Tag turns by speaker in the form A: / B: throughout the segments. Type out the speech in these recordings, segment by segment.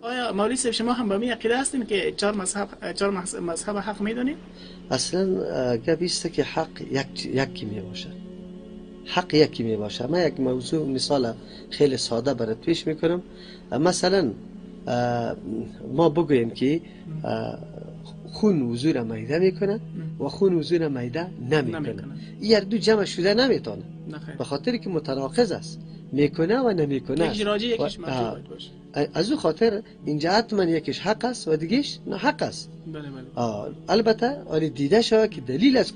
A: آیا مولوی صاحب شما هم به می عقیده هستین که چهار مذهب حق میدونید؟
B: اصلا گپ است که حق یکی می باشد. حق یکی می باشه. من یک موضوع مثال خیلی ساده برات پیش میکنم. مثلا ما بگوییم که خون وضو را میده میکنه و خون وضو را میده نمیکنه. این هر دو جمع شده نمیتونه، به خاطر که متناقض است، میکنه و نمیکنه.
A: یکیش راجع یکیش منفی باشه.
B: از او خاطر اینجا حتما یکیش حق است و دیگهش نه حق است.
A: بله بله.
B: البته آری دیده شود که دلیل از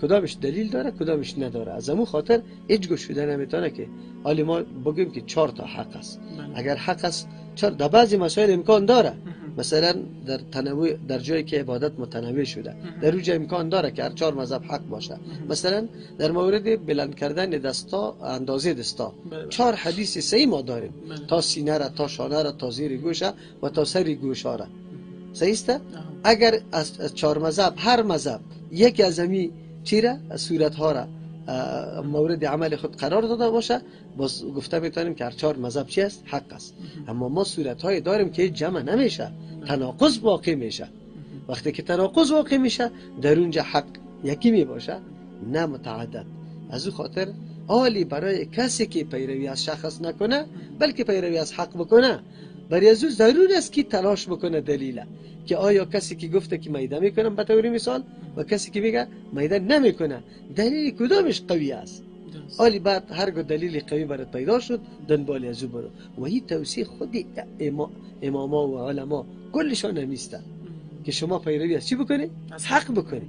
B: کدامش دلیل داره کدامش نداره. از همون خاطر هیچ گوش شده نمیتونه که حالی ما بگیم که 4 تا حق است. اگر حق است در بعضی مسائل امکان داره، مثلا در تنوع، در جایی که عبادت متنوع شده در اونجا امکان داره که هر 4 مذهب حق باشه. مثلا در مورد بلند کردن دستا، اندازه دستا 4 حدیث صحیح ما داریم، تا سینه را، تا شانه را، تا زیر گوشه و تا سر گوشه را. صحیح است؟ اگر از 4 مذهب هر مذهب یکی از همین چیره صورت ها را مورد عمل خود قرار داده باشه، باز گفته میتونیم که هر 4 مذهب چی است؟ حق است. اما ما صورت های داریم که جمع نمیشه، تناقض واقع میشه. وقتی که تناقض واقع میشه در اونجا حق یکی می باشه نه متعدد. از او خاطر عالی برای کسی که پیروی از شخص نکنه بلکه پیروی از حق بکنه، برای از او ضرور است که تلاش بکنه دلیله که آیا کسی که گفته که میده میکنم به طور مثال و کسی که میگه میده نمیکنه دلیل کدامش قوی است. عالی بعد هرگاه دلیل قوی برات پیدا شد دنبال از او برو. و این توصیه خود اماما و علما کلشان نمیسته که شما پیروی از چی بکنی؟ حق بکنی،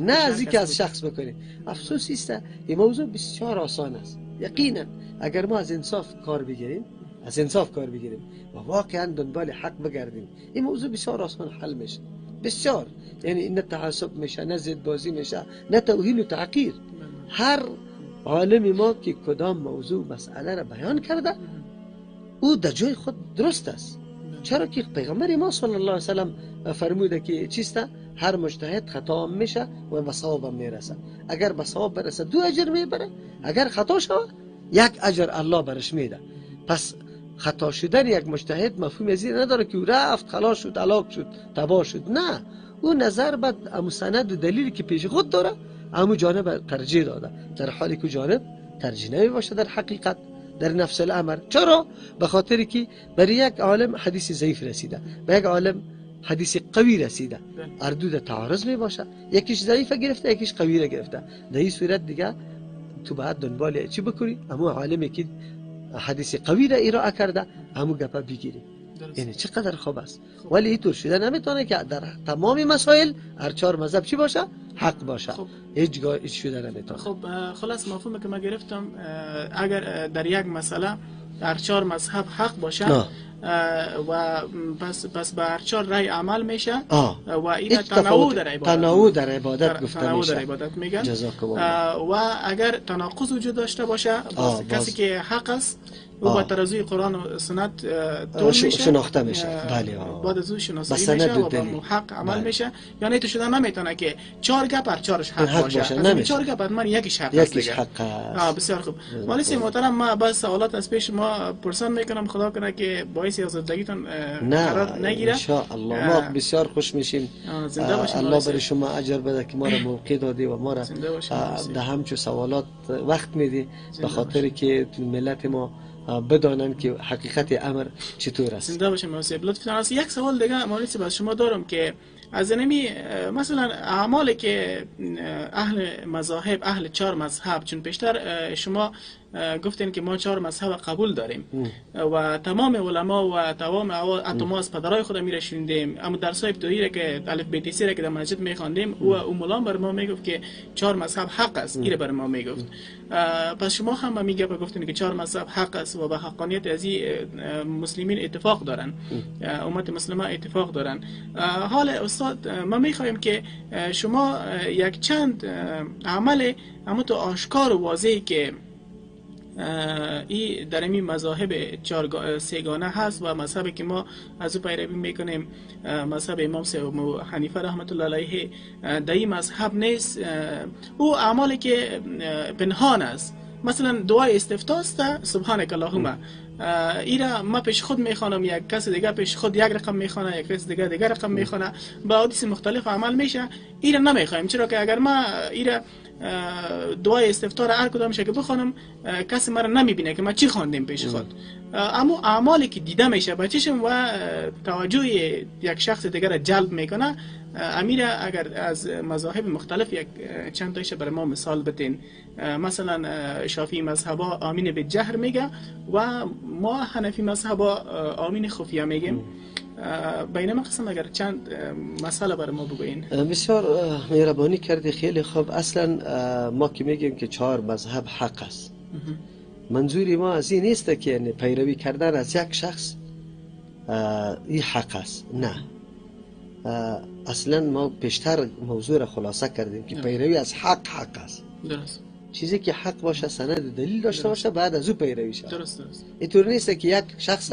B: نه از اینکه از شخص بکنی. افسوس است این موضوع بسیار آسان است. یقینا اگر ما از انصاف کار بگیریم و واقعا دنبال حق بگردیم این موضوع بسیار آسان حل میشه. بسیار، یعنی نه تعصب میشه، نه ضد بازی میشه، نه توهین و تعقیر. هر عالم ما که کدام موضوع مسئله را بیان کرده او در جای خود درست است. چرا که پیغمبر ما صلی الله علیه و سلم فرموده که چیست؟ هر مجتهد خطا میشه و به صواب میرسه. اگر به صواب برسه 2 اجر میبره، اگر خطا شود 1 اجر الله برش میده. پس خطا شدن یک مجتهد مفهوم از این نداره که او رفت خلاص شد، هلاک شد، تباه شد. نه، او نظر به سند و دلیلی که پیش خود داره همو جانب ترجیح داده، در حالی که جانب ترجیح نمی باشه در حقیقت در نفس الامر. چرا؟ به خاطری که برای یک عالم حدیث ضعیف رسیده، به یک عالم حدیث قوی رسیده، هر دو در تعارض می باشه، یکیش ضعیف گرفته یکیش قوی را گرفته. در این صورت دیگه تو باید دنبال چی بکنی؟ همو عالمی که حدیث قوی را ارائه کرده همو گپا بگیری. یعنی چقدر خوب است. ولی اینطور شده نمیتونه که در تمام مسائل هر 4 مذهب چی باشه؟ حق باشه. هیچ شده نمیتونه.
A: خب خلاص مفهومی که من گرفتم اگر در یک مسئله هر 4 مذهب حق باشه و پس به هر 4 رأی عمل میشه و این تنوع در عبادت گفته میشه. در عبادت میگن. و اگر تناقض وجود داشته باشه کسی که حق است او با ترازوی قرآن و سنت تون میشه،
B: شناخته میشه. بله.
A: بعد از او شناسایی میشه و با حق عمل میشه. یعنی تو شده نمیتونه که 4 گپ هر 4ش حق باشه. از 4 گپ من یکیش حق است دیگه. بسیار خوب. مولوی محترم، ما بس سوالات از پیش ما پرسان میکنم، خدا کنه که باعث آزردگیتون قرار نگیره.
B: ان شاء الله ما بسیار خوش میشیم. الله برای شما اجر بده که ما را موقع دادی و ما را در همچو سوالات وقت میدی، به خاطر که ملت ما بدانن که حقیقت امر چطور است.
A: زنده باشیم موسی. لطفاً یک سوال دیگه مولوی از شما دارم که از نمی مثلا اعمالی که اهل مذاهب، اهل 4 مذهب، چون پیشتر شما گفتین که ما 4 مذهب قبول داریم و تمام علما و تمام اتما از پدرای خود میره شوندیم، اما درسای ابتدایی که الف ب ت س را که در مسجد میخواندیم و مولا بر ما میگفت که 4 مذهب حق است، این بر ما میگفت. پس شما هم میگه گفتین که 4 مذهب حق است و به حقانیت از مسلمین اتفاق دارن، امت مسلمه اتفاق دارن. حال استاد ما میخوایم که شما یک چند عمل اما تو آشکار و واضحی که این در این مذاهب 4 سگانه هست و مذهبی که ما از او پیروی میکنیم، مذهب امام ابو حنیفه رحمت الله علیه، در این مذهب نیست او اعمالی که پنهان است. مثلا دعای استفتاء است، سبحانك اللهم ایرا ما پیش خود میخوانم، یک کس دیگه پیش خود یک رقم میخونه، یک کس دیگه رقم میخونه، با حدیث مختلف عمل میشه. ایرا نمیخوایم، چرا که اگر ما ایرا دعای استفتار هر کدام که بخونم کسی مرا نمیبینه که ما چی خواندیم پیش خود. اما اعمالی که دیده میشه با چشم و توجه یک شخص دیگر را جلب میکنه، امیر اگر از مذاهب مختلف یک چند تایش برای ما مثال بتین. مثلا شافعی مذهب آمین به جهر میگه و ما حنفی مذهب آمین خفیه میگیم. بینما قسم اگر چند مسئله برای ما بگوین.
B: بسیار مهربانی کردی، خیلی خوب. اصلا ما که میگیم که 4 مذهب حق است، منظوری ما از این نیست که یعنی پیروی کردن از یک شخص این حق است، نه. اصلا ما پیشتر موضوع را خلاصه کردیم که پیروی از حق است.
A: درست.
B: چیزی که حق باشه، سند دلیل داشته باشه، بعد از او پیروی شه.
A: درست.
B: اینطور نیست که یک شخص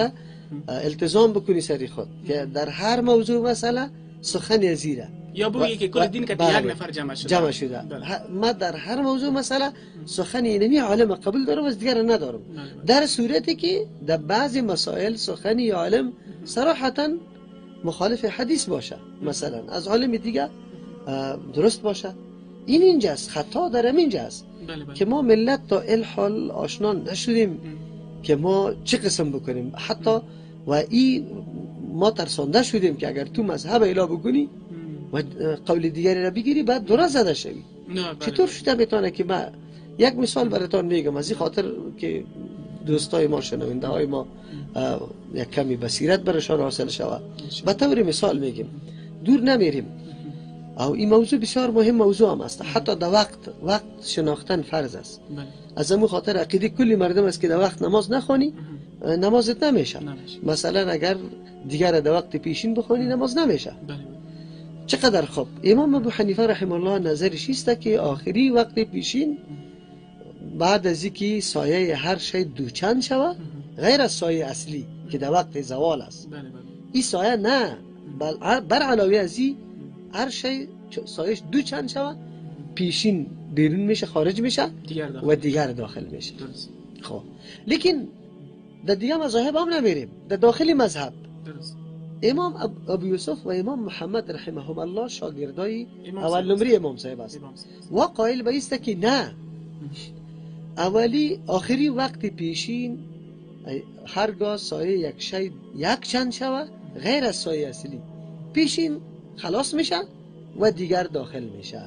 B: التزام بکنی سری خود که در هر موضوع مثلا سخن زیره
A: یا بگی که کل دین که یک نفر جمع شده.
B: ما در هر موضوع مثلا سخن اینمی عالم قبول دارم از دیگر ندارم. در صورتی که در بعضی مسائل سخن عالم صراحتا مخالف حدیث باشه، مثلا از عالم دیگه درست باشه، این اینجاست خطا در اینجاست. که ما ملت تا الحال آشنا نشدیم که ما چه قسم بکنیم. حتی و این ما ترسانده شدیم که اگر تو مذهب اعلا بکنی و قول دیگری را بگیری بعد درست زده شوی. چطور شده میتونه که ما یک مثال براتون میگم از این خاطر که دوستای ما شنونده های ما یک کمی بصیرت برشان حاصل شود. به طور مثال میگیم، دور نمیریم، او این موضوع بسیار مهم موضوع هم است. حتی در وقت شناختن فرض است. از همون خاطر عقیده کلی مردم است که در وقت نماز نخوانی نمازت نمیشه. مثلا اگر دیگر در وقت پیشین بخوانی نماز نمیشه. چقدر خوب. امام ابو حنیفه رحمه الله نظرش است که آخری وقت پیشین بعد از اینکه سایه هر شی دوچند شود غیر از سایه اصلی که در وقت زوال است، این سایه نه، بر علاوه از این هر شی سایش دوچند شود پیشین بیرون میشه، خارج میشه و دیگر داخل میشه. خب لیکن در دیگه مذاهب هم نمیریم، در داخل مذهب امام ابو یوسف و امام محمد رحمهم الله شاگردای اول نمره امام صاحب است و قائل به است که نه، اولی آخری وقت پیشین هرگاه سایه یک شی یک چند شود غیر از سایه اصلی پیشین خلاص میشه و دیگر داخل میشه.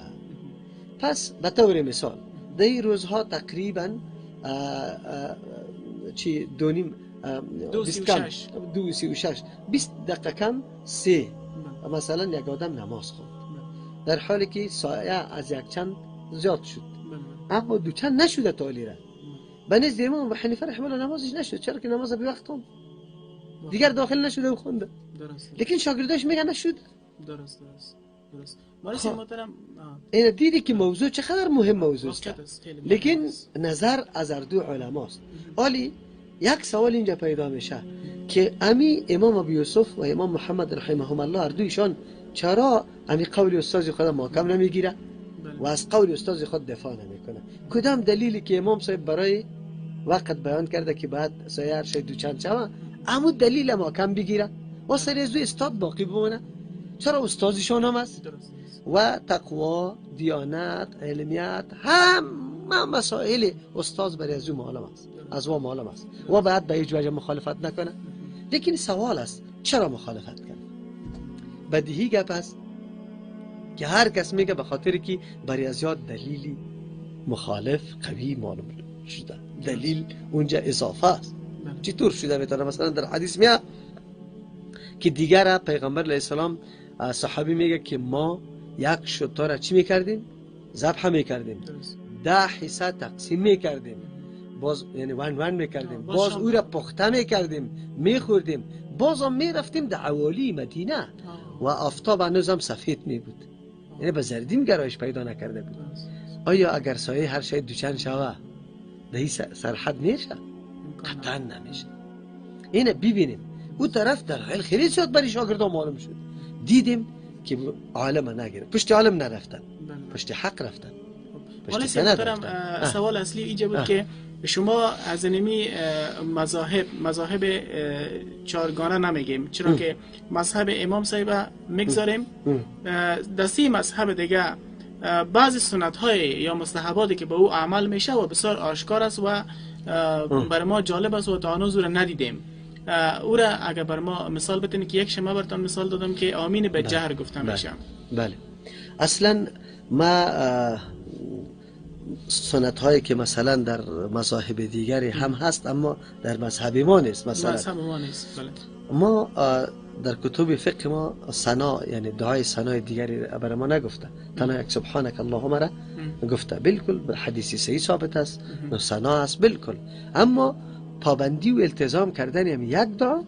B: پس به طور مثال در این روزها تقریبا 20 دقیقه کم 3 مثلا یک آدم نماز خواند در حالی که سایه از یک چند زیاد شد اما دو چند نشده تالی را. به نزد امام ابو حنیفه رحمه الله نمازش نشد، چرا که نماز به وقت خوند دیگر داخل نشده و خونده. لیکن شاگرداش میگن نشد. درست.
A: مالشی محترم
B: این دیدی که موضوع چقدر مهم موضوع است. لیکن نظر از دو علماست. ولی یک سوال اینجا پیدا میشه که امی امام ابو یوسف و امام محمد رحمهم الله هر دویشان چرا امی قول استاد خود محکم نمیگیره و از قول استاد خود دفاع نمیکنه؟ کدام دلیلی که امام صاحب برای وقت بیان کرده که بعد سایر شد دو چند شوه اما دلیل محکم بگیره و سر از استاد باقی بمونه؟ چرا استادشان هم است و تقوا، دیانت، علمیت همه مسائل استاد برای از او معلوم است، از او معلوم است و بعد به هیچ وجه مخالفت نکنه. لیکن سوال است چرا مخالفت کنه؟ بدیهی گپ است که هر کس میگه به خاطر که برای از یاد دلیلی مخالف قوی معلوم شده، دلیل اونجا اضافه است. چطور شده میتونه؟ مثلا در حدیث میاد که دیگر پیغمبر علیه السلام صحابی میگه که ما یک شتر را چی میکردیم؟ ذبح میکردیم، 10 حصه تقسیم میکردیم، باز یعنی ون میکردیم، باز او را پخته میکردیم میخوردیم، باز هم میرفتیم در عوالی مدینه و آفتاب هنوز هم سفید میبود، یعنی به زردیم گرایش پیدا نکرده بود. آیا اگر سایه هر شای دوچند شوه به این سرحد میشه؟ قطعا نمیشه. اینه ببینیم او طرف در حال خیلی شد برای شاگردان معلوم شد، دیدیم که عالم نگیره، پشت عالم نرفتن، پشت حق رفتن.
A: سوال اصلی اینجا بود که شما از اینمی مذاهب چهارگانه نمیگیم، چرا که مذهب امام صاحب میگذاریم. دستی مذهب دیگه بعضی سنت های یا مستحباتی که به او عمل میشه و بسیار آشکار است و برای ما جالب است و تا هنوز او را ندیدیم. او را اگر بر ما مثال بتونی که یک شما براتون مثال دادم که آمین به جهر گفته میشه.
B: بله اصلا ما سنت هایی که مثلا در مذاهب دیگری هم هست اما در مذهب ما نیست، مثلا
A: مذهب ما نیست. بله.
B: ما در کتب فقه ما ثنا یعنی دعای ثنای دیگری برای ما نگفته، تنها یک سبحانك اللهم را گفته، بالکل به حدیثی صحیح ثابت است، نو ثنا است بالکل. اما پابندی و التزام کردن هم یک دعا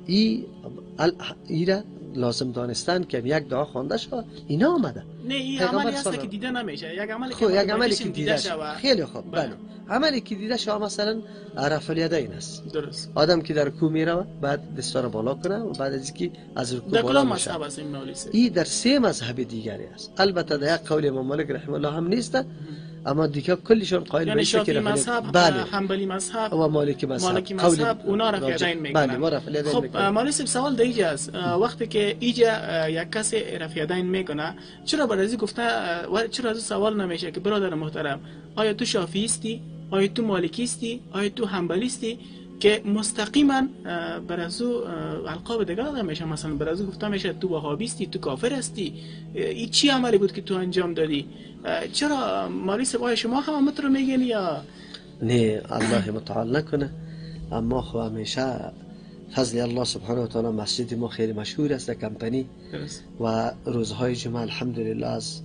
B: ای را لازم دانستن که یک دعا خوانده شد اینا آمده.
A: نه این عملی هست که دیده نمیشه، یک عملی که
B: یک عملی که دیده شود. خیلی خوب. بله عملی که دیده شود مثلا رفع الیدین است.
A: درست.
B: آدم که در رکوع میره بعد دستا را بالا کنه و بعد از اینکه از رکوع بالا میشه.
A: در کدام مذهب است این مولی؟
B: این در سه مذهب دیگری است. البته در یک قول امام مالک رحمه الله هم نیست، اما دیگه کلیشون قائل
A: یعنی شافعی مذهب،
B: بله.
A: حنبلی مذهب
B: و مالکی مذهب
A: اونا رفع یدین میکنن.
B: بله ما رفع یدین
A: خب مولوی صاحب سوال دیگه است، وقتی که ایجا یک کسی رفع یدین میکنه چرا برازی گفته چرا از سوال نمیشه که برادر محترم آیا تو شافعی استی، آیا تو مالکی استی، آیا تو حنبلی استی، که مستقیما برازو القاب دیگه داده میشه، مثلا برازو گفته میشه تو وهابی استی، تو کافر هستی، این چی عملی بود که تو انجام دادی؟ چرا مولوی صاحب شما هم متر میگین یا
B: نه؟ الله متعال نکنه، اما خو همیشه فضل الله سبحانه و تعالی مسجد ما خیلی مشهور است در کمپنی و روزهای جمعه الحمدلله از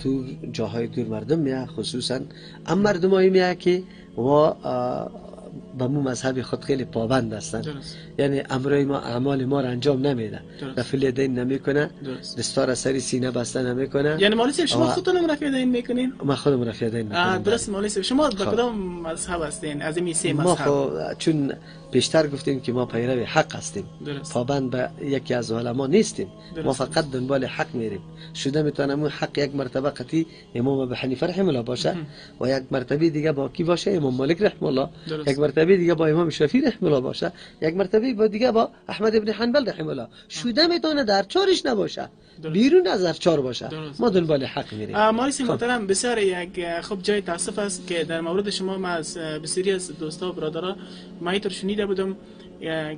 B: دور جاهای دور مردم میاد، خصوصا ام مردمایی میاد که و به مو مذهب خود خیلی پابند هستند، یعنی امرای ما اعمال ما را انجام نمیده، رفع الیدین نمیکنه، دستا را سری سینه بسته نمیکنه.
A: یعنی مولوی صاحب شما خودتون رفع یدین میکنین؟
B: ما خودم رفع یدین میکنم.
A: درست. مولوی صاحب شما به کدام مذهب هستین از این سه مذهب؟
B: ما چون بیشتر گفتیم که ما پیرو حق هستیم، پابند به یکی از علما نیستیم، ما فقط دنبال حق میریم. شده میتونه اون حق یک مرتبه قطعی امام ابو حنیفه رحمه الله باشه و یک مرتبه دیگه با کی باشه؟ امام مالک رحمه الله، یک مرتبه دیگه با امام شافعی رحمه الله باشه، یک مرتبه دیگه با احمد ابن حنبل رحمه الله. شده میتونه در چارش نباشه، بیرون از در چار باشه. ما دنبال حق میریم.
A: مولوی محترم بسیار یک خوب جای تاسف است که در مورد شما ما از بسیاری از دوستا و برادرها ما اینطور شنیده بودم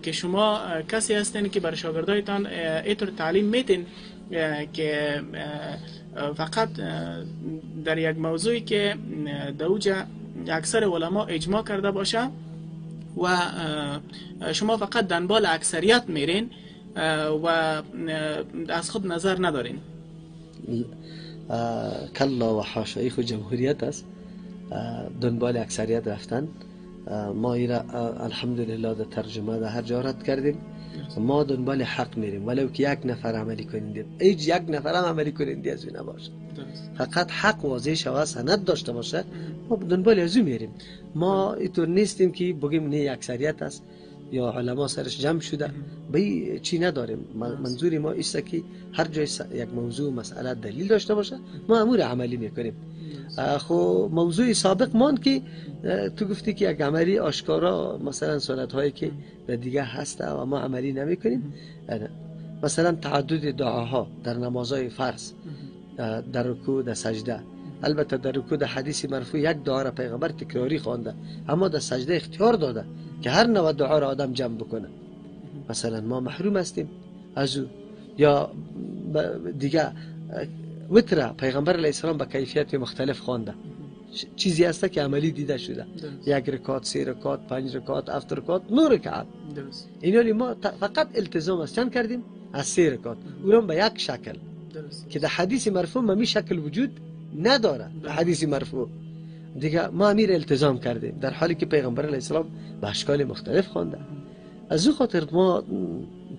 A: که شما کسی هستین که بر شاگردایتان اینطور تعلیم میدین که فقط در یک موضوعی که دوجه اکثر علما اجماع کرده باشه و شما فقط دنبال اکثریت میرین و از خود نظر ندارین.
B: کلا و حاشا، ای خود جمهوریت است، دنبال اکثریت رفتن. ما ایرا الحمدلله در ترجمه در هر جا رد کردیم، ما دنبال حق میریم ولو که یک نفر عملی کننده، ایج یک نفر هم عملی کننده از این نباشه، فقط حق واضح شود سند داشته باشه، ما دنبال از اون میریم. ما اینطور نیستیم که بگیم نه اکثریت است یا علما سرش جمع شده، به چی نداریم. منظوری ما است که هر جای یک موضوع مسئله دلیل داشته باشه ما امور عملی میکنیم. خو موضوع سابق مان که تو گفتی که یک عملی آشکارا مثلا سنت هایی که در دیگه هست و ما عملی نمی کنیم، مثلا تعدد دعاها در نمازهای فرض، در رکوع، در سجده. البته در رکوع در حدیث مرفوع یک دعا را پیغمبر تکراری خوانده، اما در سجده اختیار داده که هر نوع دعا را آدم جمع بکنه. مثلا ما محروم هستیم از او. یا دیگه وتر پیغمبر علیه السلام با کیفیت مختلف خوانده، چیزی هست که عملی دیده شده، یک رکعت، 3 رکعت، 5 رکعت، 7 رکعت، 9 رکعت. اینالی ما فقط التزام است چند کردیم؟ از 3 رکعت، اونم به یک شکل که در حدیث مرفوع ممی شکل وجود نداره. در حدیث مرفوع دیگه ما امیر التزام کردیم، در حالی که پیغمبر علیه السلام به اشکال مختلف خوانده. از او خاطر ما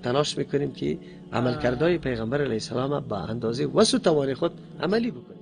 B: تلاش میکنیم که عمل کردهای پیغمبر علیه السلام با اندازه وسع توان خود عملی بکنیم.